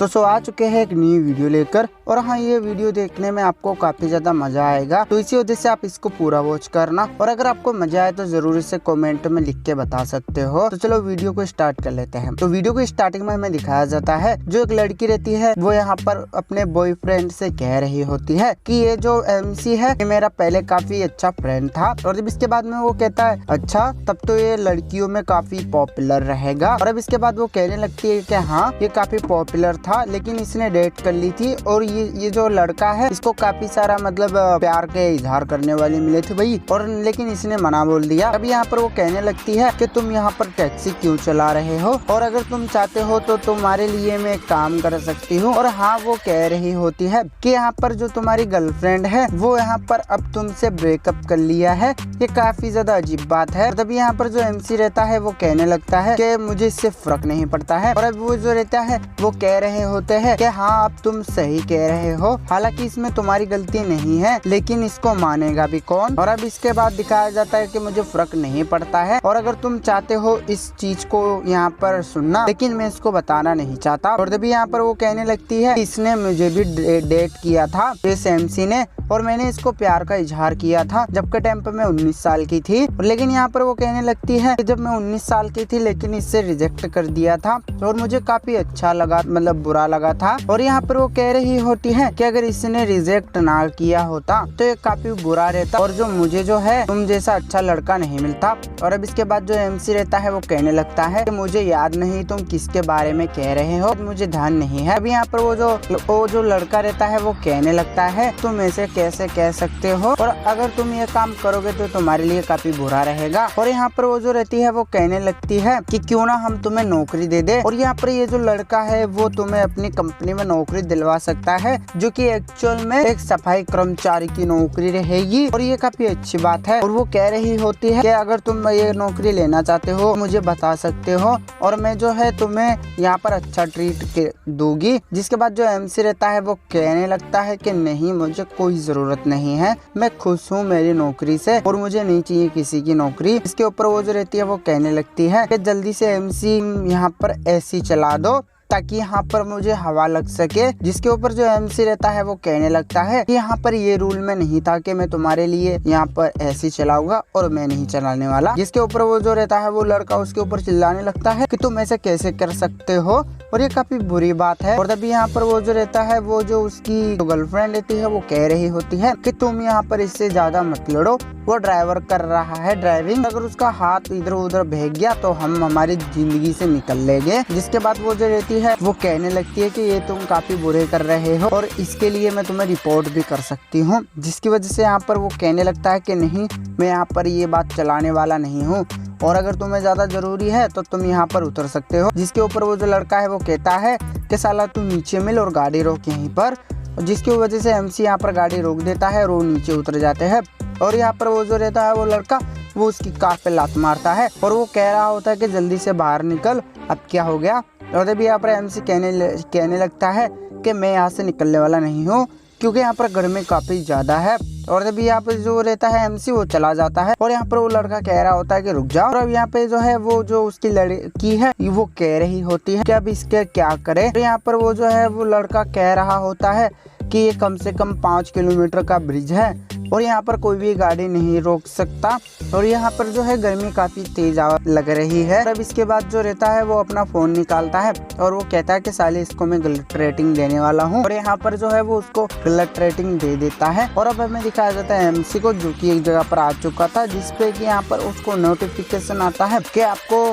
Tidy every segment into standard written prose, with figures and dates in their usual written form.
तो आ चुके हैं एक नई वीडियो लेकर। और हाँ, ये वीडियो देखने में आपको काफी ज्यादा मजा आएगा, तो इसी वजह से आप इसको पूरा वॉच करना। और अगर आपको मजा आए तो जरूर इसे कमेंट में लिख के बता सकते हो। तो चलो वीडियो को स्टार्ट कर लेते हैं। तो वीडियो को स्टार्टिंग में हमें दिखाया जाता है, जो एक लड़की रहती है वो यहाँ पर अपने बॉयफ्रेंड से कह रही होती है कि ये जो एमसी है ये मेरा पहले काफी अच्छा फ्रेंड था। और जब इसके बाद में वो कहता है अच्छा, तब तो ये लड़कियों में काफी पॉपुलर रहेगा। और अब इसके बाद वो कहने लगती है कि हाँ, ये काफी पॉपुलर था, लेकिन इसने डेट कर ली थी और ये जो लड़का है इसको काफी सारा मतलब प्यार के इजहार करने वाले मिले थे भाई, और लेकिन इसने मना बोल दिया। अब यहाँ पर वो कहने लगती है कि तुम यहाँ पर टैक्सी क्यों चला रहे हो, और अगर तुम चाहते हो तो तुम्हारे लिए मैं एक काम कर सकती हूँ। और हाँ, वो कह रही होती है कि यहाँ पर जो तुम्हारी गर्लफ्रेंड है वो यहाँ पर अब तुमसे ब्रेकअप कर लिया है। ये काफी ज्यादा अजीब बात है। तभी यहाँ पर जो एमसी रहता है वो कहने लगता है कि मुझे इससे फर्क नहीं पड़ता है। और अब वो जो रहता है वो कह रहे होते हैं कि हाँ, अब तुम सही कह रहे हो, हालांकि इसमें तुम्हारी गलती नहीं है, लेकिन इसको मानेगा भी कौन। और अब इसके बाद दिखाया जाता है कि मुझे फर्क नहीं पड़ता है, और अगर तुम चाहते हो इस चीज को यहाँ पर सुनना, लेकिन मैं इसको बताना नहीं चाहता। और तभी यहाँ पर वो कहने लगती है इसने मुझे भी डेट किया था इस एमसी ने, और मैंने इसको प्यार का इजहार किया था जबकि टाइम पे मैं 19 साल की थी। लेकिन यहाँ पर वो कहने लगती है कि जब मैं 19 साल की थी लेकिन इससे रिजेक्ट कर दिया था और मुझे काफी अच्छा लगा, मतलब बुरा लगा था। और यहाँ पर वो कह रही होती है कि अगर इसने रिजेक्ट ना किया होता तो ये काफी बुरा रहता, और जो मुझे जो है तुम जैसा अच्छा लड़का नहीं मिलता। और अब इसके बाद जो एमसी रहता है वो कहने लगता है कि मुझे याद नहीं तुम किसके बारे में कह रहे हो, मुझे ध्यान नहीं है। अब यहाँ पर वो जो लड़का रहता है वो कहने लगता है तुम ऐसे कैसे कह सकते हो, और अगर तुम ये काम करोगे तो तुम्हारे लिए काफी बुरा रहेगा। और यहाँ पर वो जो रहती है वो कहने लगती है कि क्यों ना हम तुम्हें नौकरी दे दे, और यहाँ पर ये जो लड़का है वो तुम्हें अपनी कंपनी में नौकरी दिलवा सकता है, जो कि एक्चुअल में एक सफाई कर्मचारी की नौकरी रहेगी। और ये काफी अच्छी बात है। और वो कह रही होती है कि अगर तुम ये नौकरी लेना चाहते हो मुझे बता सकते हो, और मैं जो है तुम्हें यहाँ पर अच्छा ट्रीट दूंगी। जिसके बाद जो एमसी रहता है वो कहने लगता है कि नहीं, मुझे कोई जरूरत नहीं है, मैं खुश हूँ मेरी नौकरी से और मुझे नहीं चाहिए किसी की नौकरी। इसके ऊपर वो जो रहती है वो कहने लगती है कि जल्दी से एमसी यहाँ पर एसी चला दो ताकि यहाँ पर मुझे हवा लग सके। जिसके ऊपर जो एमसी रहता है वो कहने लगता है कि यहाँ पर ये रूल में नहीं था कि मैं तुम्हारे लिए यहाँ पर एसी चलाऊंगा और मैं नहीं चलाने वाला। जिसके ऊपर वो जो रहता है वो लड़का उसके ऊपर चिल्लाने लगता है कि तुम ऐसे कैसे कर सकते हो, और ये काफी बुरी बात है। और तभी यहाँ पर वो जो रहता है वो जो उसकी गर्लफ्रेंड रहती है वो कह रही होती है कि तुम यहाँ पर इससे ज्यादा मत लड़ो, वो ड्राइवर कर रहा है ड्राइविंग, अगर उसका हाथ इधर उधर बह गया तो हम हमारी जिंदगी से निकल लेंगे। जिसके बाद वो जो रहती है वो कहने लगती है कि ये तुम काफी बुरे कर रहे हो और इसके लिए मैं तुम्हें रिपोर्ट भी कर सकती हूँ। जिसकी वजह से यहाँ पर वो कहने लगता है कि नहीं, मैं यहाँ पर ये बात चलाने वाला नहीं हूँ, और अगर तुम्हें ज्यादा जरूरी है तो तुम यहाँ पर उतर सकते हो। जिसके ऊपर वो जो लड़का है वो कहता है कि साला तू नीचे मिल और गाड़ी रोक यहीं पर। जिसकी वजह से एमसी यहाँ पर गाड़ी रोक देता है और वो नीचे उतर जाते हैं। और यहाँ पर वो जो रहता है वो लड़का वो उसकी कार पे लात मारता है और वो कह रहा होता है कि जल्दी से बाहर निकल, अब क्या हो गया। और तभी यहाँ पर एमसी कहने लगता है कि मैं यहाँ से निकलने वाला नहीं हूँ क्योंकि यहाँ पर गर्मी काफी ज्यादा है। और तभी यहाँ पे जो रहता है एमसी वो चला जाता है, और यहाँ पर वो लड़का कह रहा होता है कि रुक जाओ। और अब यहाँ पे जो है वो जो उसकी लड़की है वो कह रही होती है कि अब इसके क्या करे। तो यहाँ पर वो जो है वो लड़का कह रहा होता है कि ये कम से कम 5 किलोमीटर का ब्रिज है और यहाँ पर कोई भी गाड़ी नहीं रोक सकता, और यहाँ पर जो है गर्मी काफी तेज लग रही है। अब इसके बाद जो रहता है वो अपना फोन निकालता है और वो कहता है कि साले इसको मैं गलत रेटिंग देने वाला हूँ, और यहाँ पर जो है वो उसको गलत रेटिंग दे देता है। और अब हमें दिखाया जाता है एमसी को, जो कि एक जगह पर आ चुका था, जिसपे कि यहाँ पर उसको नोटिफिकेशन आता है कि आपको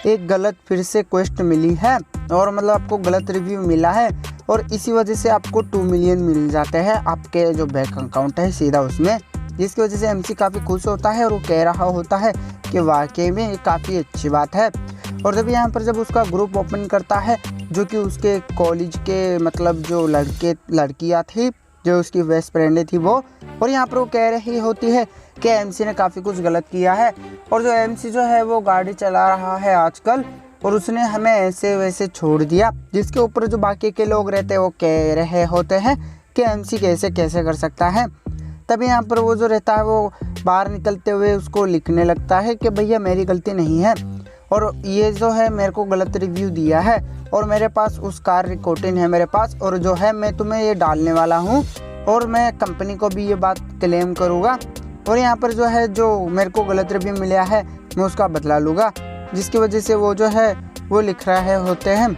एक गलत फिर से क्वेस्ट मिली है, और मतलब आपको गलत रिव्यू मिला है, और इसी वजह से आपको 2 मिलियन मिल जाते हैं आपके जो बैंक अकाउंट है सीधा उसमें। जिसकी वजह से एमसी काफ़ी खुश होता है और वो कह रहा होता है कि वाकई में ये काफ़ी अच्छी बात है। और जब यहाँ पर जब उसका ग्रुप ओपन करता है, जो कि उसके कॉलेज के मतलब जो लड़कियाँ थी, जो उसकी बेस्ट फ्रेंड थी वो, और यहाँ पर वो कह रही होती है कि एमसी ने काफ़ी कुछ गलत किया है, और जो एमसी जो है वो गाड़ी चला रहा है आजकल और उसने हमें ऐसे वैसे छोड़ दिया। जिसके ऊपर जो बाकी के लोग रहते हैं वो कह रहे होते हैं कि एमसी कैसे कर सकता है। तभी यहाँ पर वो जो रहता है वो बाहर निकलते हुए उसको लिखने लगता है कि भैया मेरी गलती नहीं है, और ये जो है मेरे को गलत रिव्यू दिया है और मेरे पास उसका रिकॉर्डिंग है मेरे पास, और जो है मैं तुम्हें ये डालने वाला हूँ और मैं कंपनी को भी ये बात क्लेम करूँगा। और यहाँ पर जो है जो मेरे को गलत रिव्यू मिला है मैं उसका बदला लूँगा, जिसकी वजह से वो जो है वो लिख रहे होते हैं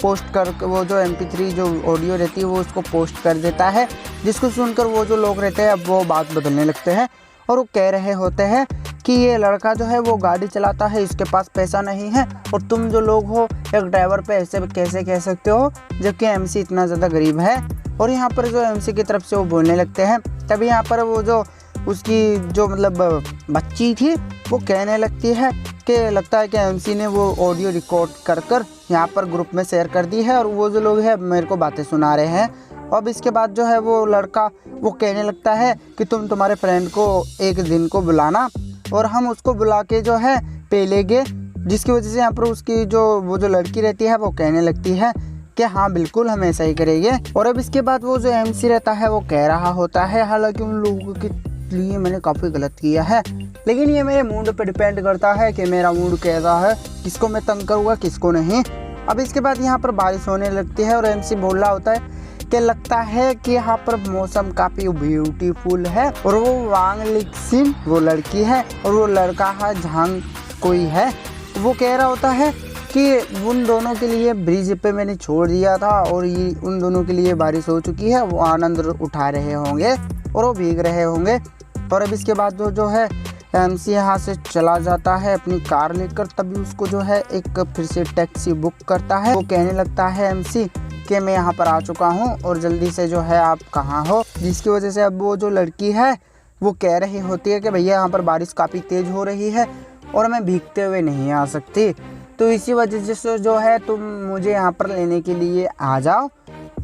पोस्ट कर, वो जो MP3 जो ऑडियो रहती है वो उसको पोस्ट कर देता है, जिसको सुनकर वो जो लोग रहते हैं अब वो बात बदलने लगते हैं और वो कह रहे होते हैं कि ये लड़का जो है वो गाड़ी चलाता है, इसके पास पैसा नहीं है, और तुम जो लोग हो एक ड्राइवर पे ऐसे कैसे कह सकते हो जबकि MC इतना ज़्यादा गरीब है। और यहाँ पर जो MC की तरफ से वो बोलने लगते हैं। तभी यहाँ पर वो जो उसकी जो मतलब बच्ची थी वो कहने लगती है कि लगता है कि MC ने वो ऑडियो रिकॉर्ड कर यहाँ पर ग्रुप में शेयर कर दी है और वो जो लोग हैं मेरे को बातें सुना रहे हैं। अब इसके बाद जो है वो लड़का वो कहने लगता है कि तुम तुम्हारे फ्रेंड को एक दिन को बुलाना और हम उसको बुला के जो है पे लेंगे, जिसकी वजह से यहाँ पर उसकी जो वो जो लड़की रहती है वो कहने लगती है कि हाँ बिल्कुल हम ऐसा ही करेंगे। और अब इसके बाद वो जो MC रहता है वो कह रहा होता है, हालांकि उन लोगों के लिए मैंने काफ़ी गलत किया है, लेकिन ये मेरे मूड पे डिपेंड करता है कि मेरा मूड कैसा है, किसको मैं तंग करूँगा किसको नहीं। अब इसके बाद यहाँ पर बारिश होने लगती है और MC बोल रहा होता है कि लगता है कि यहाँ पर मौसम काफ़ी ब्यूटीफुल है, और वो वांग लिक्सिन वो लड़की है और वो लड़का है झांग कोई है। वो कह रहा होता है कि उन दोनों के लिए ब्रिज पे मैंने छोड़ दिया था और ये उन दोनों के लिए बारिश हो चुकी है, वो आनंद उठा रहे होंगे और वो भीग रहे होंगे। और अब इसके बाद जो है MC यहाँ से चला जाता है अपनी कार लेकर। तभी उसको जो है एक फिर से टैक्सी बुक करता है। वो कहने लगता है MC कि मैं यहाँ पर आ चुका हूँ और जल्दी से जो है आप कहाँ हो, जिसकी वजह से अब वो जो लड़की है वो कह रही होती है कि भैया यहाँ पर बारिश काफ़ी तेज़ हो रही है और मैं भीगते हुए नहीं आ सकती, तो इसी वजह से जो है तुम मुझे यहाँ पर लेने के लिए आ जाओ।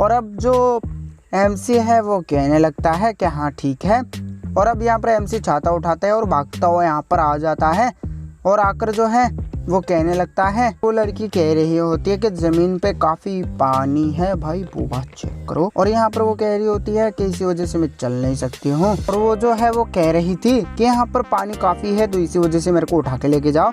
और अब जो MC है वो कहने लगता है कि हाँ ठीक है। और अब यहाँ पर MC छाता उठाता है और भागता हुआ यहाँ पर आ जाता है और आकर जो है वो कहने लगता है, वो लड़की कह रही होती है कि ज़मीन पे काफ़ी पानी है भाई, वो बात चेक करो। और यहाँ पर वो कह रही होती है कि इसी वजह से मैं चल नहीं सकती हूँ। और वो जो है वो कह रही थी कि यहाँ पर पानी काफ़ी है तो इसी वजह से मेरे को उठा के लेके जाओ।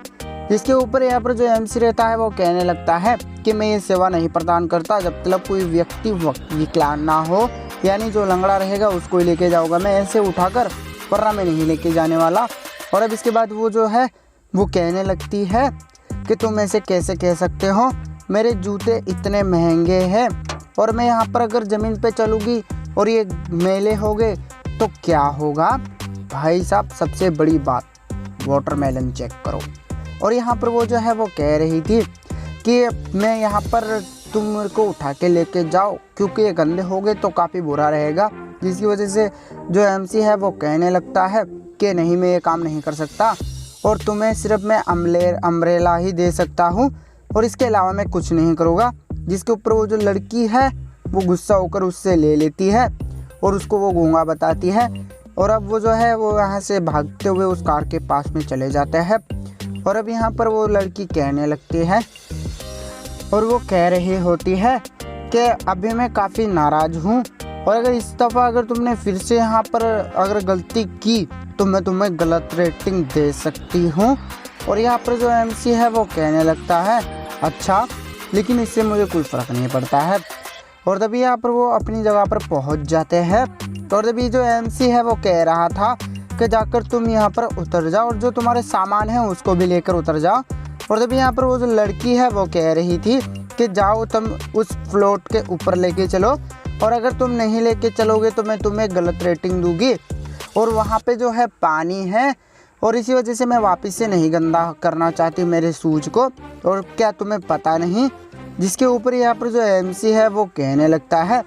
जिसके ऊपर यहाँ पर जो MC रहता है वो कहने लगता है कि मैं ये सेवा नहीं प्रदान करता जब तक कोई व्यक्ति विकलांग ना हो, यानी जो लंगड़ा रहेगा उसको ही लेके जाऊँगा मैं ऐसे उठाकर, वरना मैं नहीं लेके जाने वाला। और अब इसके बाद वो जो है वो कहने लगती है कि तुम ऐसे कैसे कह सकते हो, मेरे जूते इतने महंगे हैं और मैं यहाँ पर अगर ज़मीन पे चलूँगी और ये मैले हो गए तो क्या होगा। भाई साहब सबसे बड़ी बात वाटरमेलन चेक करो। और यहाँ पर वो जो है वो कह रही थी कि मैं यहाँ पर तुम मेरे को उठा के लेके जाओ क्योंकि ये गंदे हो गए तो काफ़ी बुरा रहेगा, जिसकी वजह से जो MC है वो कहने लगता है कि नहीं मैं ये काम नहीं कर सकता और तुम्हें सिर्फ मैं अम्ब्रेला ही दे सकता हूँ और इसके अलावा मैं कुछ नहीं करूँगा। जिसके ऊपर वो जो लड़की है वो गुस्सा होकर उससे ले लेती है और उसको वो गूंगा बताती है। और अब वो जो है वो यहाँ से भागते हुए उस कार के पास में चले जाते हैं। और अब यहाँ पर वो लड़की कहने लगती है और वो कह रही होती है कि अभी मैं काफ़ी नाराज़ हूँ और अगर इस दफ़ा अगर तुमने फिर से यहाँ पर अगर गलती की तो मैं तुम्हें गलत रेटिंग दे सकती हूँ। और यहाँ पर जो MC है वो कहने लगता है अच्छा, लेकिन इससे मुझे कोई फ़र्क नहीं पड़ता है। और तभी यहाँ पर वो अपनी जगह पर पहुँच जाते हैं। और तभी जो MC है वो कह रहा था कि जाकर तुम यहाँ पर उतर जाओ और जो तुम्हारे सामान है उसको भी लेकर उतर जाओ। और तभी यहाँ पर वो जो लड़की है वो कह रही थी कि जाओ तुम उस फ्लोट के ऊपर लेके चलो और अगर तुम नहीं लेके चलोगे तो मैं तुम्हें गलत रेटिंग दूंगी और वहाँ पे जो है पानी है और इसी वजह से मैं वापस से नहीं गंदा करना चाहती मेरे शूज़ को, और क्या तुम्हें पता नहीं। जिसके ऊपर यहाँ पर जो MC है वो कहने लगता है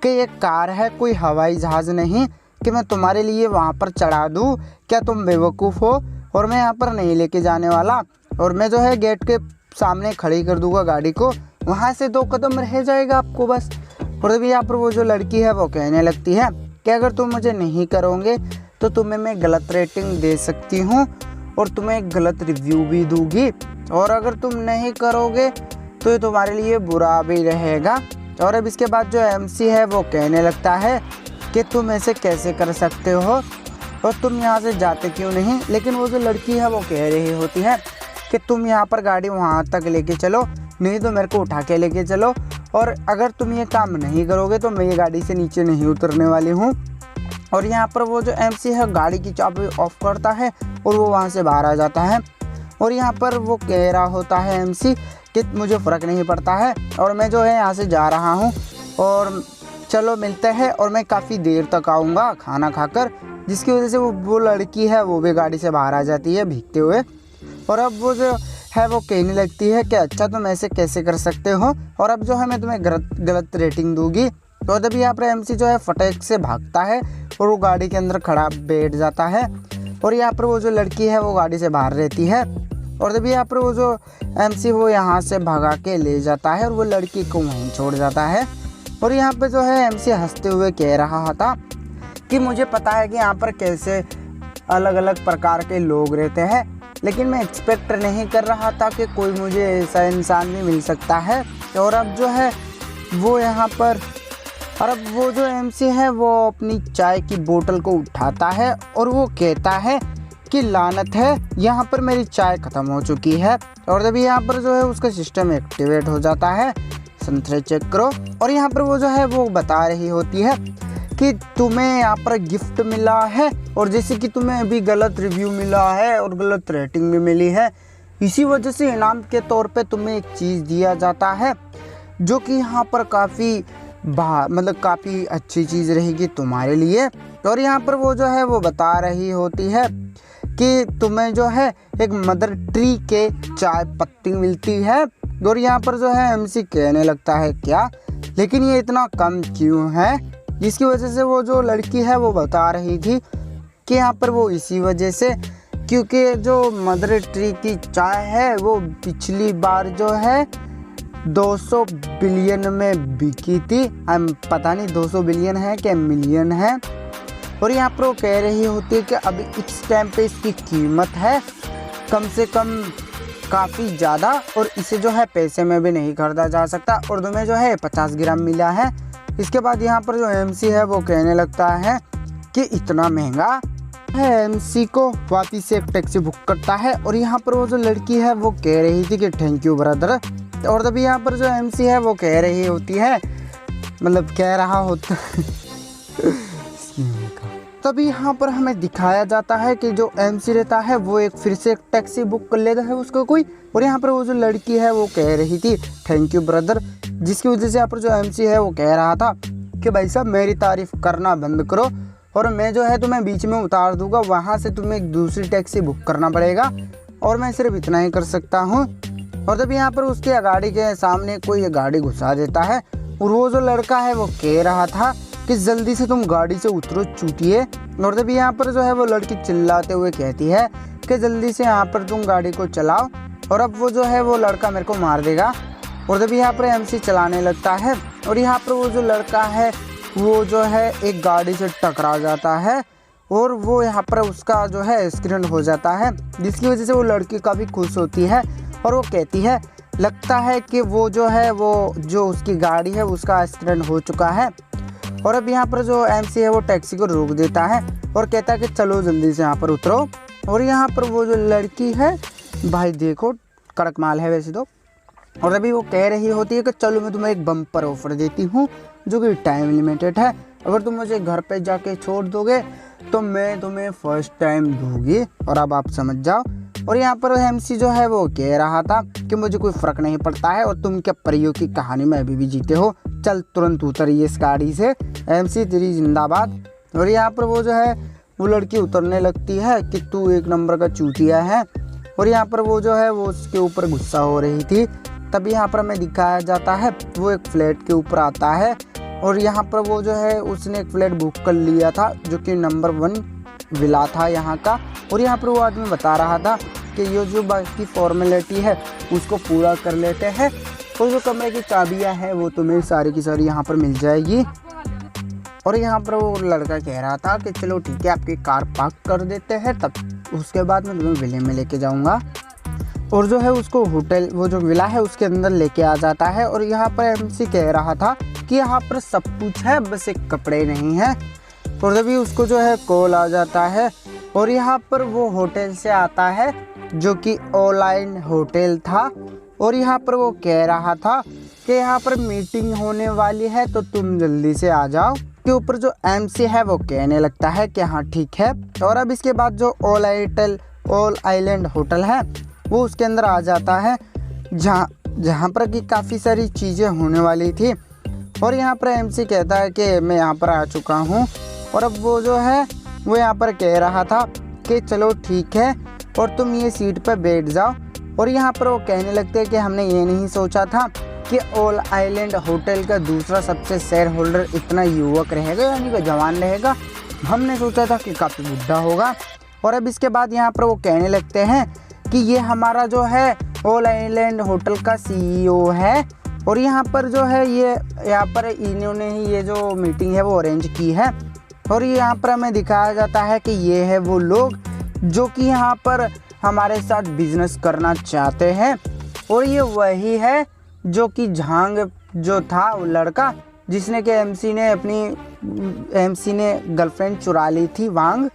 कि ये कार है कोई हवाई जहाज़ नहीं कि मैं तुम्हारे लिए वहाँ पर चढ़ा दूँ, क्या तुम बेवकूफ़ हो। और मैं यहाँ पर नहीं लेके जाने वाला और मैं जो है गेट के सामने खड़ी कर दूँगा गाड़ी को, वहाँ से 2 कदम रह जाएगा आपको बस। और तभी यहाँ पर वो जो लड़की है वो कहने लगती है कि अगर तुम मुझे नहीं करोगे तो तुम्हें मैं गलत रेटिंग दे सकती हूँ और तुम्हें गलत रिव्यू भी दूंगी, और अगर तुम नहीं करोगे तो ये तुम्हारे लिए बुरा भी रहेगा। और अब इसके बाद जो MC है वो कहने लगता है कि तुम ऐसे कैसे कर सकते हो और तुम यहाँ से जाते क्यों नहीं। लेकिन वो जो लड़की है वो कह रही होती है कि तुम यहाँ पर गाड़ी वहाँ तक लेके चलो, नहीं तो मेरे को उठा के लेके चलो, और अगर तुम ये काम नहीं करोगे तो मैं ये गाड़ी से नीचे नहीं उतरने वाली हूँ। और यहाँ पर वो जो MC है गाड़ी की चाबी ऑफ करता है और वो वहाँ से बाहर आ जाता है। और यहाँ पर वो कह रहा होता है MC कि मुझे फ़र्क नहीं पड़ता है और मैं जो है यहाँ से जा रहा हूँ और चलो मिलते हैं, और मैं काफ़ी देर तक आऊँगा खाना खाकर। जिसकी वजह से वो लड़की है वो भी गाड़ी से बाहर आ जाती है भीगते हुए। और अब वो जो है वो कहने लगती है कि अच्छा तुम ऐसे कैसे कर सकते हो, और अब जो है मैं तुम्हें गलत रेटिंग दूंगी। तो तभी यहाँ पर MC जो है फटाक से भागता है और वो गाड़ी के अंदर खड़ा बैठ जाता है। और यहाँ पर वो जो लड़की है वो गाड़ी से बाहर रहती है। और तभी यहाँ पर वो जो MC वो यहाँ से भगा के ले जाता है और वो लड़की को वहीं छोड़ जाता है। और यहाँ पे जो है MC हंसते हुए कह रहा था कि मुझे पता है कि यहाँ पर कैसे अलग अलग प्रकार के लोग रहते हैं, लेकिन मैं एक्सपेक्ट नहीं कर रहा था कि कोई मुझे ऐसा इंसान भी मिल सकता है। और अब जो है वो यहाँ पर, और अब वो जो MC है वो अपनी चाय की बोतल को उठाता है और वो कहता है कि लानत है, यहाँ पर मेरी चाय ख़त्म हो चुकी है। और तभी यहाँ पर जो है उसका सिस्टम एक्टिवेट हो जाता है, संतरे चेक करो। और यहाँ पर वो जो है वो बता रही होती है कि तुम्हें यहाँ पर गिफ्ट मिला है, और जैसे कि तुम्हें अभी गलत रिव्यू मिला है और गलत रेटिंग भी मिली है, इसी वजह से इनाम के तौर पे तुम्हें एक चीज़ दिया जाता है जो कि यहाँ पर काफ़ी अच्छी चीज़ रहेगी तुम्हारे लिए। और यहाँ पर वो जो है वो बता रही होती है कि तुम्हें जो है एक मदर ट्री के चाय पत्ती मिलती है। और यहाँ पर जो है MC कहने लगता है क्या, लेकिन ये इतना कम क्यों है, जिसकी वजह से वो जो लड़की है वो बता रही थी कि यहाँ पर वो इसी वजह से, क्योंकि जो मदर ट्री की चाय है वो पिछली बार जो है 200 बिलियन में बिकी थी। पता नहीं 200 बिलियन है क्या मिलियन है। और यहाँ पर वो कह रही होती है कि अभी इस टाइम पे इसकी कीमत है कम से कम काफ़ी ज़्यादा, और इसे जो है पैसे में भी नहीं खरीदा जा सकता, और तुम्हें जो है 50 ग्राम मिला है। इसके बाद यहाँ पर जो MC है वो कहने लगता है कि इतना महंगा है। MC को वापस से एक टैक्सी बुक करता है, और यहाँ पर वो जो लड़की है वो कह रही थी कि थैंक यू ब्रदर। और तभी यहाँ पर जो MC है वो कह रही होती है, मतलब कह रहा होता तभी यहाँ पर हमें दिखाया जाता है कि जो MC रहता है वो एक फिर से एक टैक्सी बुक कर लेता है उसको कोई। और यहाँ पर वो जो लड़की है वो कह रही थी थैंक यू ब्रदर, जिसकी वजह से यहाँ पर जो MC है वो कह रहा था कि भाई साहब मेरी तारीफ़ करना बंद करो, और मैं जो है तुम्हें बीच में उतार दूंगा, वहाँ से तुम्हें एक दूसरी टैक्सी बुक करना पड़ेगा, और मैं सिर्फ इतना ही कर सकता हूँ। और तब यहाँ पर उसके गाड़ी के सामने कोई गाड़ी घुसा देता है, और वो जो लड़का है वो कह रहा था कि जल्दी से तुम गाड़ी से उतरो चूतिए। और तभी यहाँ पर जो है वो लड़की चिल्लाते हुए कहती है कि जल्दी से यहाँ पर तुम गाड़ी को चलाओ, और अब वो जो है वो लड़का मेरे को मार देगा। और तभी यहाँ पर MC चलाने लगता है, और यहाँ पर वो जो लड़का है वो जो है एक गाड़ी से टकरा जाता है, और वो यहाँ पर उसका जो है एक्सीडेंट हो जाता है, जिसकी वजह से वो लड़की काफ़ी खुश होती है। और वो कहती है लगता है कि वो जो है वो जो उसकी गाड़ी है उसका एक्सीडेंट हो चुका है। और अब यहाँ पर जो MC है वो टैक्सी को रोक देता है और कहता है कि चलो जल्दी से यहाँ पर उतरो। और यहाँ पर वो जो लड़की है भाई देखो कड़क माल है वैसे तो, और अभी वो कह रही होती है कि चलो मैं तुम्हें एक बम्पर ऑफर देती हूँ जो कि टाइम लिमिटेड है, अगर तुम मुझे घर पे जाके छोड़ दोगे तो मैं तुम्हें फर्स्ट टाइम दूंगी, और अब आप समझ जाओ। और यहाँ पर MC जो है वो कह रहा था कि मुझे कोई फ़र्क नहीं पड़ता है, और तुम क्या परियों की कहानी में अभी भी जीते हो, चल तुरंत उतरिए इस गाड़ी से, MC तेरी जिंदाबाद। और यहाँ पर वो जो है वो लड़की उतरने लगती है कि तू एक नंबर का चूतिया है, और यहाँ पर वो जो है वो उसके ऊपर गुस्सा हो रही थी। तभी यहाँ पर हमें दिखाया जाता है वो एक फ्लैट के ऊपर आता है, और यहाँ पर वो जो है उसने एक फ्लैट बुक कर लिया था जो कि नंबर 1 विला था यहाँ का। और यहाँ पर वो आदमी बता रहा था कि ये जो बाकी फॉर्मेलिटी है उसको पूरा कर लेते हैं, और जो कमरे की चाबियाँ हैं वो तुम्हें सारी की सारी यहाँ पर मिल जाएगी। और यहाँ पर वो लड़का कह रहा था कि चलो ठीक है आपकी कार पार्क कर देते हैं, तब उसके बाद मैं तुम्हें विले में लेके जाऊँगा। और जो है उसको होटल वो जो विला है उसके अंदर लेके आ जाता है। और यहाँ पर MC कह रहा था कि यहाँ पर सब कुछ है बस एक कपड़े नहीं है। और तभी उसको जो है कॉल आ जाता है, और यहाँ पर वो होटल से आता है जो कि ऑनलाइन होटल था। और यहाँ पर वो कह रहा था कि यहाँ पर मीटिंग होने वाली है तो तुम जल्दी से आ जाओ। के ऊपर जो MC है वो कहने लगता है कि हाँ ठीक है। और अब इसके बाद जो ऑल आइलैंड होटल है वो उसके अंदर आ जाता है, जहाँ पर कि काफ़ी सारी चीज़ें होने वाली थी। और यहाँ पर MC कहता है कि मैं यहाँ पर आ चुका हूँ। और अब वो जो है वो यहाँ पर कह रहा था कि चलो ठीक है और तुम ये सीट पर बैठ जाओ। और यहाँ पर वो कहने लगते हैं कि हमने ये नहीं सोचा था कि ऑल आइलैंड होटल का दूसरा सबसे शेयर होल्डर इतना युवक रहेगा, यानी कि जवान रहेगा। हमने सोचा था कि काफ़ी बुढ़ा होगा। और अब इसके बाद यहाँ पर वो कहने लगते हैं कि ये हमारा जो है ऑल आइलैंड होटल का CEO है। और यहाँ पर जो है यहाँ पर इन्होंने ही ये जो मीटिंग है वो अरेंज की है। और यहाँ पर हमें दिखाया जाता है कि ये है वो लोग जो कि यहाँ पर हमारे साथ बिजनेस करना चाहते हैं। और ये वही है जो कि झांग जो था वो लड़का जिसने कि MC ने गर्लफ्रेंड चुरा ली थी, वांग।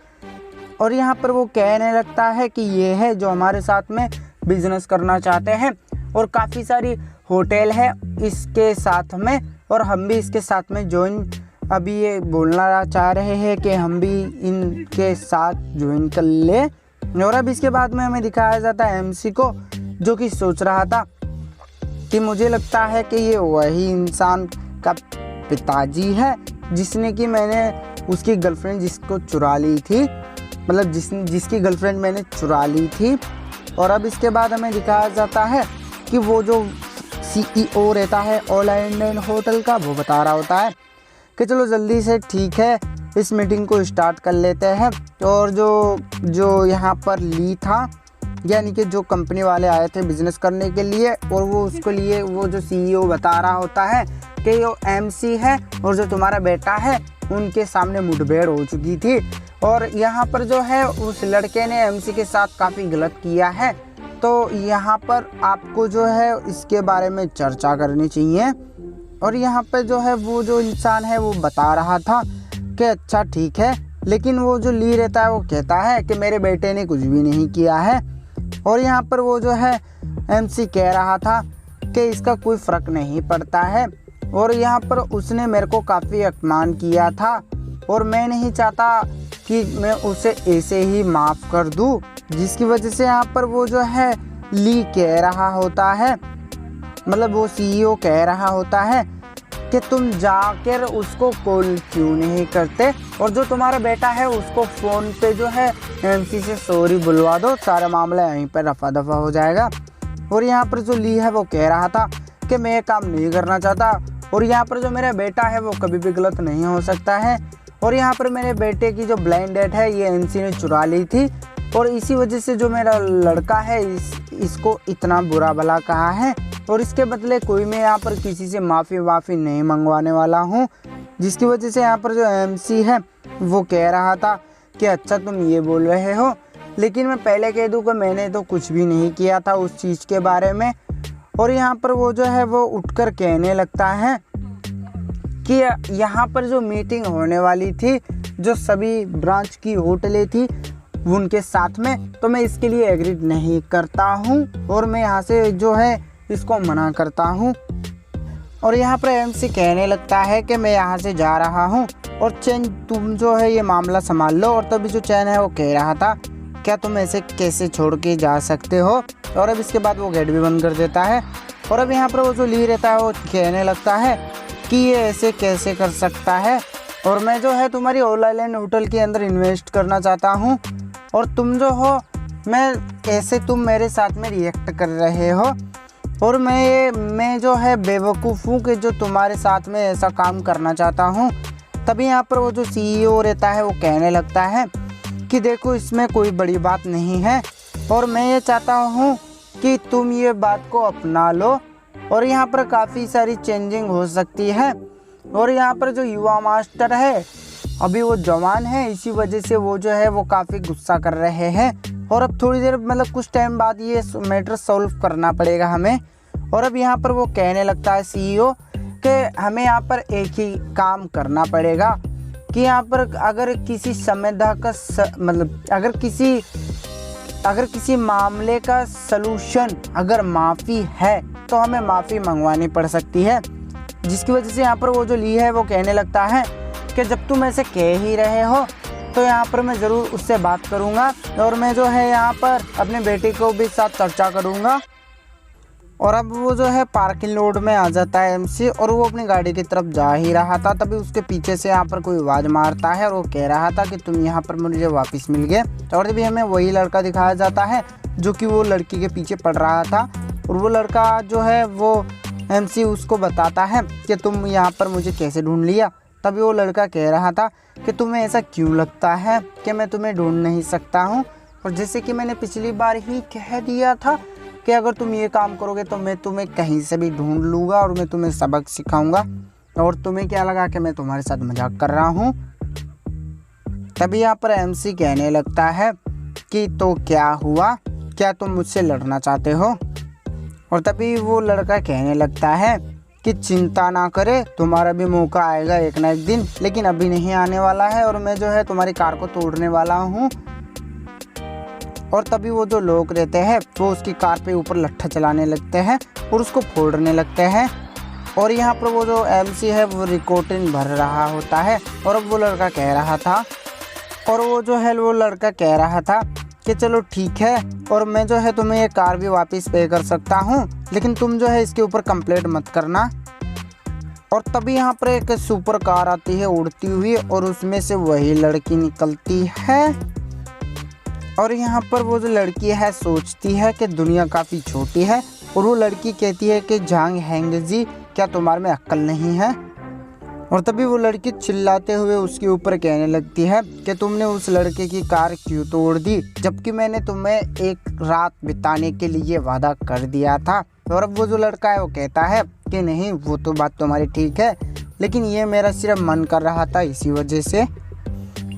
और यहाँ पर वो कहने लगता है कि ये है जो हमारे साथ में बिजनेस करना चाहते हैं और काफ़ी सारी होटल है इसके साथ में, और हम भी इसके साथ में ज्वाइन अभी ये बोलना चाह रहे हैं कि हम भी इनके साथ ज्वाइन कर ले। और अब इसके बाद में हमें दिखाया जाता है MC को जो कि सोच रहा था कि मुझे लगता है कि ये वही इंसान का पिताजी है जिसने कि मैंने उसकी गर्लफ्रेंड जिसको चुरा ली थी, मतलब जिसकी गर्लफ्रेंड मैंने चुरा ली थी। और अब इसके बाद हमें दिखाया जाता है कि वो जो CEO रहता है ऑल आइलैंड होटल का, वो बता रहा होता है कि चलो जल्दी से ठीक है इस मीटिंग को स्टार्ट कर लेते हैं। और जो यहाँ पर ली था, यानी कि जो कंपनी वाले आए थे बिजनेस करने के लिए, और वो उसके लिए वो जो CEO बता रहा होता है कि ये MC है और जो तुम्हारा बेटा है उनके सामने मुठभेड़ हो चुकी थी। और यहाँ पर जो है उस लड़के ने MC के साथ काफ़ी गलत किया है, तो यहाँ पर आपको जो है इसके बारे में चर्चा करनी चाहिए। और यहाँ पर जो है वो जो इंसान है वो बता रहा था कि अच्छा ठीक है, लेकिन वो जो ली रहता है वो कहता है कि मेरे बेटे ने कुछ भी नहीं किया है। और यहाँ पर वो जो है MC कह रहा था कि इसका कोई फ़र्क नहीं पड़ता है, और यहाँ पर उसने मेरे को काफ़ी अपमान किया था और मैं नहीं चाहता कि मैं उसे ऐसे ही माफ़ कर दूँ, जिसकी वजह से यहाँ पर वो जो है ली कह रहा होता है, मतलब वो CEO कह रहा होता है कि तुम जाकर उसको कॉल क्यों नहीं करते, और जो तुम्हारा बेटा है उसको फ़ोन पे जो है MC से सॉरी बुलवा दो, सारा मामला यहीं पर रफा दफा हो जाएगा। और यहाँ पर जो ली है वो कह रहा था कि मैं ये काम नहीं करना चाहता, और यहाँ पर जो मेरा बेटा है वो कभी भी गलत नहीं हो सकता है। और यहाँ पर मेरे बेटे की जो ब्लाइंड डेट है ये MC ने चुरा ली थी, और इसी वजह से जो मेरा लड़का है इसको इतना बुरा भला कहा है, और इसके बदले कोई मैं यहाँ पर किसी से माफ़ी नहीं मंगवाने वाला हूँ। जिसकी वजह से यहाँ पर जो MC है वो कह रहा था कि अच्छा तुम ये बोल रहे हो, लेकिन मैं पहले कह दूँ कि मैंने तो कुछ भी नहीं किया था उस चीज़ के बारे में। और यहाँ पर वो जो है वो उठकर कहने लगता है कि यहाँ पर जो मीटिंग होने वाली थी जो सभी ब्रांच की होटलें थी उनके साथ में, तो मैं इसके लिए एग्री नहीं करता हूँ और मैं यहाँ से जो है इसको मना करता हूँ। और यहाँ पर MC कहने लगता है कि मैं यहाँ से जा रहा हूँ और चैन तुम जो है ये मामला संभाल लो। और तभी जो चैन है वो कह रहा था क्या तुम ऐसे कैसे छोड़ के जा सकते हो, और अब इसके बाद वो गेट भी बंद कर देता है। और अब यहाँ पर वो जो ली रहता है वो कहने लगता है कि ये ऐसे कैसे कर सकता है, और मैं जो है तुम्हारी ऑल आइलैंड होटल के अंदर इन्वेस्ट करना चाहता हूँ, और तुम जो हो मैं ऐसे तुम मेरे साथ में रिएक्ट कर रहे हो, और मैं जो है बेवकूफ़ हूँ कि जो तुम्हारे साथ में ऐसा काम करना चाहता हूँ। तभी यहाँ पर वो जो CEO रहता है वो कहने लगता है कि देखो इसमें कोई बड़ी बात नहीं है, और मैं ये चाहता हूँ कि तुम ये बात को अपना लो, और यहाँ पर काफ़ी सारी चेंजिंग हो सकती है। और यहाँ पर जो युवा मास्टर है अभी वो जवान है, इसी वजह से वो जो है वो काफ़ी गुस्सा कर रहे हैं, और अब थोड़ी देर मतलब कुछ टाइम बाद ये मैटर सॉल्व करना पड़ेगा हमें। और अब यहाँ पर वो कहने लगता है CEO कि हमें यहाँ पर एक ही काम करना पड़ेगा कि यहाँ पर अगर किसी संविधा का मतलब अगर किसी अगर किसी मामले का सलूशन अगर माफ़ी है तो हमें माफ़ी मंगवानी पड़ सकती है, जिसकी वजह से यहाँ पर वो जो ली है वो कहने लगता है कि जब तुम ऐसे कह ही रहे हो तो यहाँ पर मैं ज़रूर उससे बात करूँगा और मैं जो है यहाँ पर अपने बेटे को भी साथ चर्चा करूँगा। और अब वो जो है पार्किंग लॉट में आ जाता है एमसी और वो अपनी गाड़ी की तरफ जा ही रहा था, तभी उसके पीछे से यहाँ पर कोई आवाज़ मारता है और वो कह रहा था कि तुम यहाँ पर मुझे वापस मिल गए। और तभी हमें वही लड़का दिखाया जाता है जो कि वो लड़की के पीछे पड़ रहा था और वो लड़का जो है वो एमसी उसको बताता है कि तुम यहाँ पर मुझे कैसे ढूंढ लिया। तभी वो लड़का कह रहा था कि तुम्हें ऐसा क्यों लगता है कि मैं तुम्हें ढूंढ नहीं सकता हूँ, और जैसे कि मैंने पिछली बार ही कह दिया था कि अगर तुम ये काम करोगे तो मैं तुम्हें कहीं से भी ढूंढ लूँगा और मैं तुम्हें सबक सिखाऊंगा, और तुम्हें क्या लगा कि मैं तुम्हारे साथ मजाक कर रहा हूँ। तभी यहाँ पर एमसी कहने लगता है कि तो क्या हुआ, क्या तुम मुझसे लड़ना चाहते हो। और तभी वो लड़का कहने लगता है कि चिंता ना करे, तुम्हारा भी मौका आएगा एक ना एक दिन, लेकिन अभी नहीं आने वाला है और मैं जो है तुम्हारी कार को तोड़ने वाला हूँ। और तभी वो जो लोग रहते हैं वो उसकी कार पे ऊपर लट्ठा चलाने लगते हैं और उसको फोड़ने लगते हैं। और यहाँ पर वो जो एमसी है वो रिकॉर्डिंग भर रहा होता है और अब वो लड़का कह रहा था कि चलो ठीक है, और मैं जो है तुम्हें ये कार भी वापस पे कर सकता हूँ, लेकिन तुम जो है इसके ऊपर कंप्लेंट मत करना। और तभी यहाँ पर एक सुपर कार आती है उड़ती हुई और उसमें से वही लड़की निकलती है। और यहाँ पर वो जो लड़की है सोचती है कि दुनिया काफ़ी छोटी है, और वो लड़की कहती है कि झांग हेंगजी, क्या तुम्हारे में अक्ल नहीं है। और तभी वो लड़की चिल्लाते हुए उसके ऊपर कहने लगती है कि तुमने उस लड़के की कार क्यों तोड़ दी, जबकि मैंने तुम्हें एक रात बिताने के लिए वादा कर दिया था। और अब वो जो लड़का है वो कहता है कि नहीं, वो तो बात तुम्हारी ठीक है, लेकिन ये मेरा सिर्फ मन कर रहा था इसी वजह से।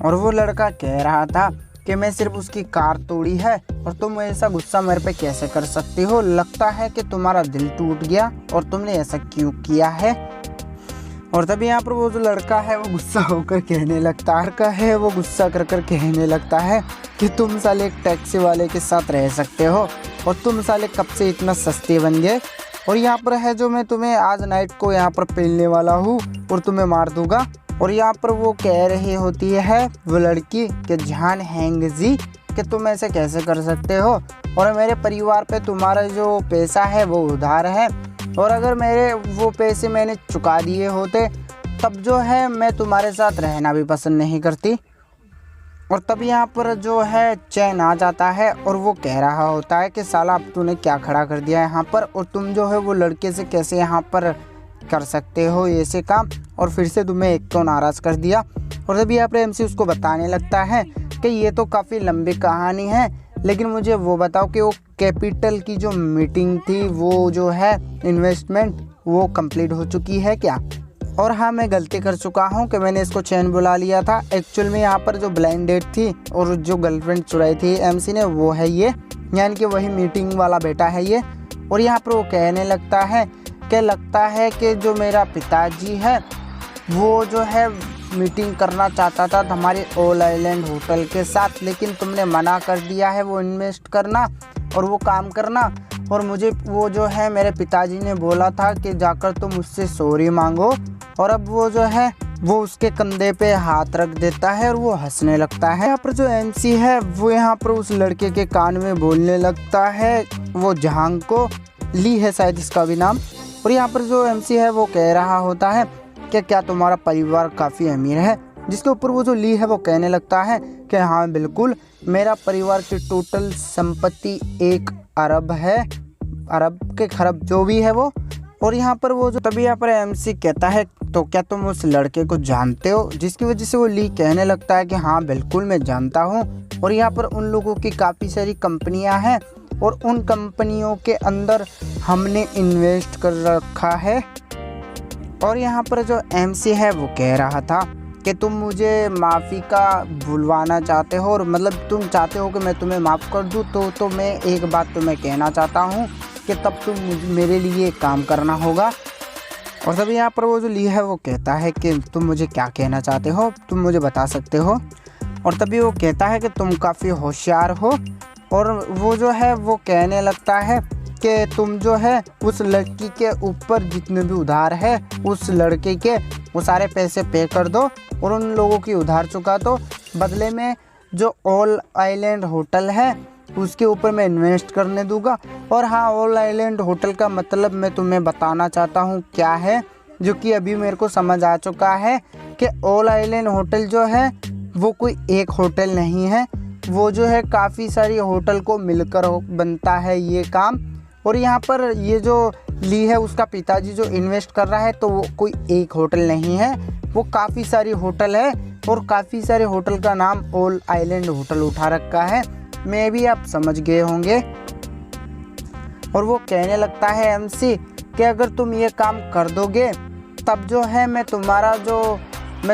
और वो लड़का कह रहा था कि मैं सिर्फ उसकी कार तोड़ी है और तुम ऐसा गुस्सा मेरे पे कैसे कर सकती हो, लगता है कि तुम्हारा दिल टूट गया और तुमने ऐसा क्यों किया है। और तभी यहाँ पर वो जो लड़का है वो गुस्सा होकर कहने लगता है कि तुम साले एक टैक्सी वाले के साथ रह सकते हो और तुम साले कब से इतना सस्ते बन गए, और यहाँ पर है जो मैं तुम्हें आज नाइट को यहाँ पर पेलने वाला हूँ और तुम्हें मार दूंगा। और यहाँ पर वो कह रही होती है वो लड़की कि जान हेंगजी, कि तुम ऐसे कैसे कर सकते हो, और मेरे परिवार पे तुम्हारा जो पैसा है वो उधार है, और अगर मेरे वो पैसे मैंने चुका दिए होते तब जो है मैं तुम्हारे साथ रहना भी पसंद नहीं करती। और तब यहाँ पर जो है चैन आ जाता है और वो कह रहा होता है कि साला अब तूने क्या खड़ा कर दिया यहाँ पर, और तुम जो है वो लड़के से कैसे यहाँ पर कर सकते हो ऐसे काम, और फिर से तुम्हें एक तो नाराज़ कर दिया। और तभी यहाँ पर एमसी उसको बताने लगता है कि ये तो काफ़ी लंबी कहानी है, लेकिन मुझे वो बताओ कि वो कैपिटल की जो मीटिंग थी वो जो है इन्वेस्टमेंट वो कंप्लीट हो चुकी है क्या। और हाँ, मैं गलती कर चुका हूँ कि मैंने इसको चैन बुला लिया था, एक्चुअल में यहाँ पर जो ब्लाइंड डेट थी और जो गर्लफ्रेंड चुराई थी एमसी ने वो है ये, यानी कि वही मीटिंग वाला बेटा है ये। और यहाँ पर वो कहने लगता है कि जो मेरा पिताजी है वो जो है मीटिंग करना चाहता था हमारे ऑल आइलैंड होटल के साथ, लेकिन तुमने मना कर दिया है वो इन्वेस्ट करना और वो काम करना। और मुझे वो जो है मेरे पिताजी ने बोला था कि जाकर तुम मुझसे सॉरी मांगो, और अब वो जो है वो उसके कंधे पे हाथ रख देता है और वो हंसने लगता है। यहाँ पर जो एमसी है वो यहाँ पर उस लड़के के कान में बोलने लगता है, वो जहांग को, ली है शायद इसका भी नाम। और यहाँ पर जो एमसी है वो कह रहा होता है कि क्या तुम्हारा परिवार काफ़ी अमीर है, जिसके ऊपर वो जो ली है वो कहने लगता है कि हाँ बिल्कुल, मेरा परिवार की टोटल संपत्ति 1 अरब है, अरब के खरब जो भी है वो। और यहाँ पर वो जो तभी यहाँ पर एमसी कहता है तो क्या तुम उस लड़के को जानते हो, जिसकी वजह से वो ली कहने लगता है कि हाँ बिल्कुल मैं जानता हूँ। और यहाँ पर उन लोगों की काफ़ी सारी कंपनियाँ हैं और उन कंपनियों के अंदर हमने इन्वेस्ट कर रखा है। और यहाँ पर जो एमसी है वो कह रहा था कि तुम मुझे माफ़ी का बुलवाना चाहते हो, और मतलब तुम चाहते हो कि मैं तुम्हें माफ़ कर दूँ, तो मैं एक बात तुम्हें कहना चाहता हूँ कि तब तुम मेरे लिए काम करना होगा। और तभी यहाँ पर वो जो ली है वो कहता है कि तुम मुझे क्या कहना चाहते हो, तुम मुझे बता सकते हो। और तभी वो कहता है कि तुम काफ़ी होशियार हो और वो जो है वो कहने लगता है कि तुम जो है उस लड़की के ऊपर जितने भी उधार है उस लड़के के वो सारे पैसे पे कर दो और उन लोगों की उधार चुका दो। बदले में जो ऑल आइलैंड होटल है उसके ऊपर मैं इन्वेस्ट करने दूंगा। और हाँ, ऑल आइलैंड होटल का मतलब मैं तुम्हें बताना चाहता हूँ क्या है, जो कि अभी मेरे को समझ आ चुका है कि ऑल आइलैंड होटल जो है वो कोई एक होटल नहीं है, वो जो है काफ़ी सारी होटल को मिलकर बनता है ये काम। और यहाँ पर ये जो ली है उसका पिताजी जो इन्वेस्ट कर रहा है तो वो कोई एक होटल नहीं है, वो काफ़ी सारी होटल है और काफ़ी सारे होटल का नाम ऑल आइलैंड होटल उठा रखा है। मैं भी आप समझ गए होंगे। और वो कहने लगता है एमसी कि अगर तुम ये काम कर दोगे तब जो है मैं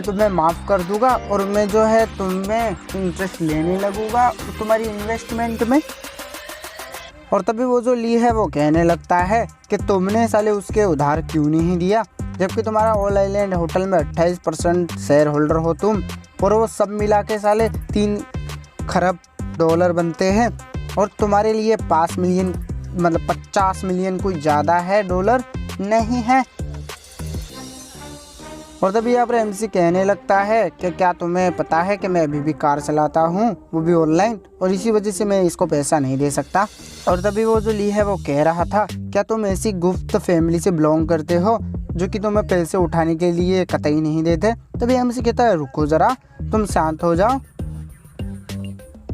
तुम्हें माफ़ कर दूंगा और मैं जो है तुम्हें इंटरेस्ट लेने लगूंगा तुम्हारी इन्वेस्टमेंट में। और तभी वो जो ली है वो कहने लगता है कि तुमने साले उसके उधार क्यों नहीं दिया, जबकि तुम्हारा ऑल आइलैंड होटल में 28% शेयर होल्डर हो तुम, और वो सब मिला के साले 3 खरब डॉलर बनते हैं और तुम्हारे लिए 5 मिलियन मतलब 50 मिलियन कोई ज़्यादा है डॉलर नहीं है। और तभी यहाँ पर एमसी कहने लगता है कि क्या तुम्हें पता है कि मैं अभी भी कार चलाता हूँ, वो भी ऑनलाइन, और इसी वजह से मैं इसको पैसा नहीं दे सकता। और तभी वो जो ली है वो कह रहा था क्या तुम ऐसी गुप्त फैमिली से बिलोंग करते हो जो कि तुम्हें पैसे उठाने के लिए कतई नहीं देते। तभी एमसी कहता है रुको ज़रा, तुम शांत हो जाओ।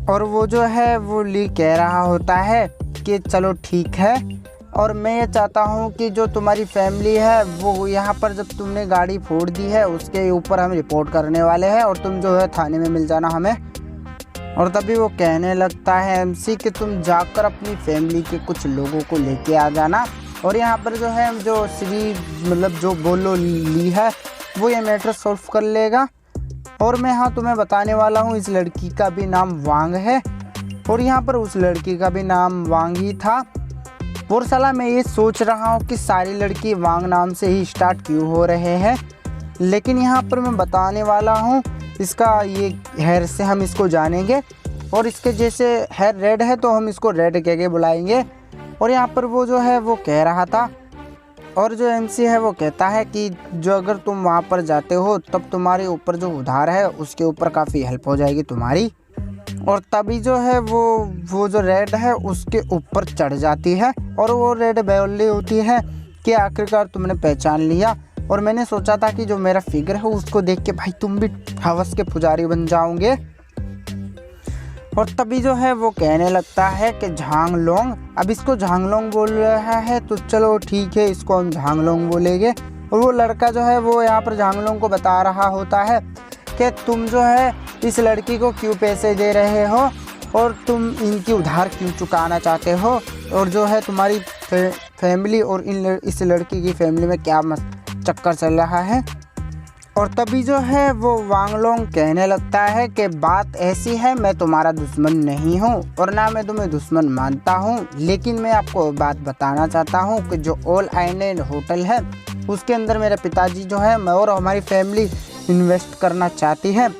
और वो जो है वो ली कह रहा होता है कि चलो ठीक है, और मैं ये चाहता हूँ कि जो तुम्हारी फैमिली है वो यहाँ पर जब तुमने गाड़ी फोड़ दी है उसके ऊपर हम रिपोर्ट करने वाले हैं और तुम जो है थाने में मिल जाना हमें। और तभी वो कहने लगता है एमसी कि तुम जाकर अपनी फैमिली के कुछ लोगों को लेके आ जाना, और यहाँ पर जो है जो श्री मतलब जो बोलो ली है वो ये मैटर सॉल्व कर लेगा। और मैं हाँ तुम्हें बताने वाला हूँ इस लड़की का भी नाम वांग है और यहाँ पर उस लड़की का भी नाम वांग ही था। और साला मैं ये सोच रहा हूँ कि सारी लड़की वांग नाम से ही स्टार्ट क्यों हो रहे हैं, लेकिन यहाँ पर मैं बताने वाला हूँ इसका ये हेयर से हम इसको जानेंगे, और इसके जैसे हेयर रेड है तो हम इसको रेड कह के बुलाएंगे। और यहाँ पर वो जो है वो कह रहा था, और जो एमसी है वो कहता है कि जो अगर तुम वहाँ पर जाते हो तब तुम्हारे ऊपर जो उधार है उसके ऊपर काफ़ी हेल्प हो जाएगी तुम्हारी। और तभी जो है वो जो रेड है उसके ऊपर चढ़ जाती है और वो रेड बोली होती है कि आखिरकार तुमने पहचान लिया, और मैंने सोचा था कि जो मेरा फिगर है उसको देख के भाई तुम भी हवस के पुजारी बन जाओगे। और तभी जो है वो कहने लगता है कि झांगलोंग, अब इसको झांगलोंग बोल रहा है तो चलो ठीक है इसको हम झांगलोंग बोलेंगे। और वो लड़का जो है वो यहाँ पर झांगलोंग को बता रहा होता है कि तुम जो है इस लड़की को क्यों पैसे दे रहे हो और तुम इनकी उधार क्यों चुकाना चाहते हो, और जो है तुम्हारी फैमिली और इस लड़की की फैमिली में क्या चक्कर चल रहा है। और तभी जो है वो वांगलोंग कहने लगता है कि बात ऐसी है, मैं तुम्हारा दुश्मन नहीं हूँ और ना मैं तुम्हें दुश्मन मानता हूँ, लेकिन मैं आपको बात बताना चाहता हूँ कि जो ऑल आइलैंड होटल है उसके अंदर मेरे पिताजी जो है मैं और हमारी फैमिली इन्वेस्ट करना चाहती है,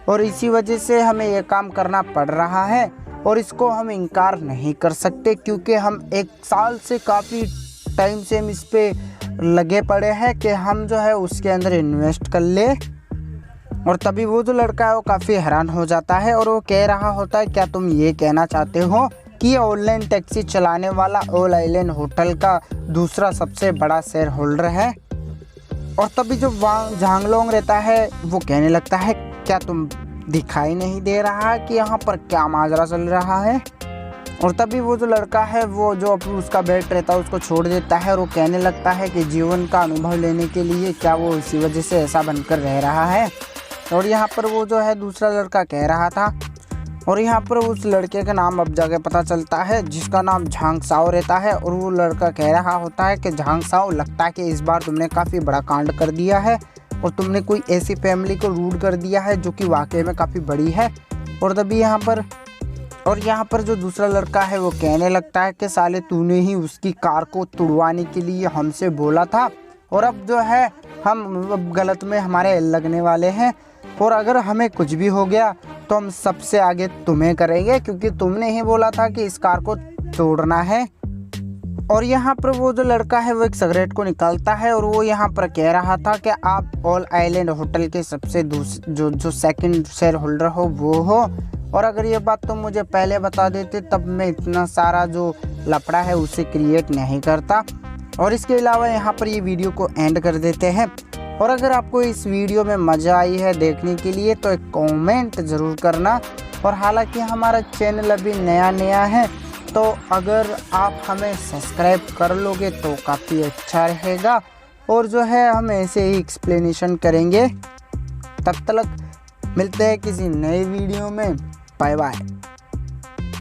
और इसी वजह से हमें ये काम करना पड़ रहा है और इसको हम इनकार नहीं कर सकते, क्योंकि हम 1 साल से काफ़ी टाइम से हम इस पे लगे पड़े हैं कि हम जो है उसके अंदर इन्वेस्ट कर ले। और तभी वो जो लड़का है वो काफ़ी हैरान हो जाता है और वो कह रहा होता है क्या तुम ये कहना चाहते हो कि ऑनलाइन टैक्सी चलाने वाला ऑल आइलैंड होटल का दूसरा सबसे बड़ा शेयर होल्डर है। और तभी जो झांगलोंग रहता है वो कहने लगता है क्या तुम दिखाई नहीं दे रहा कि यहाँ पर क्या माजरा चल रहा है। और तभी वो जो लड़का है वो जो उसका बेट रहता है उसको छोड़ देता है और वो कहने लगता है कि जीवन का अनुभव लेने के लिए क्या वो इसी वजह से ऐसा बनकर रह रहा है। और यहाँ पर वो जो है दूसरा लड़का कह रहा था, और यहाँ पर उस लड़के का नाम अब जाके पता चलता है जिसका नाम झांग साओ रहता है। और वो लड़का कह रहा होता है कि झांग साओ, लगता है कि इस बार तुमने काफ़ी बड़ा कांड कर दिया है और तुमने कोई ऐसी फैमिली को रूट कर दिया है जो कि वाकई में काफ़ी बड़ी है। और तभी यहाँ पर जो दूसरा लड़का है वो कहने लगता है कि साले तूने ही उसकी कार को तुड़वाने के लिए हमसे बोला था, और अब जो है हम गलत में हमारे लगने वाले हैं, और अगर हमें कुछ भी हो गया तो हम सबसे आगे तुम्हें करेंगे, क्योंकि तुमने ही बोला था कि इस कार को तोड़ना है। और यहाँ पर वो जो लड़का है वो एक सिगरेट को निकालता है और वो यहाँ पर कह रहा था कि आप ऑल आइलैंड होटल के सबसे जो सेकंड शेयर होल्डर हो वो हो, और अगर ये बात तुम मुझे पहले बता देते तब मैं इतना सारा जो लफड़ा है उसे क्रिएट नहीं करता। और इसके अलावा यहाँ पर ये वीडियो को एंड कर देते हैं। और अगर आपको इस वीडियो में मज़ा आई है देखने के लिए तो एक कमेंट ज़रूर करना। और हालांकि हमारा चैनल अभी नया है, तो अगर आप हमें सब्सक्राइब कर लोगे तो काफ़ी अच्छा रहेगा। और जो है हम ऐसे ही एक्सप्लेनेशन करेंगे। तब तक मिलते हैं किसी नए वीडियो में। Bye bye.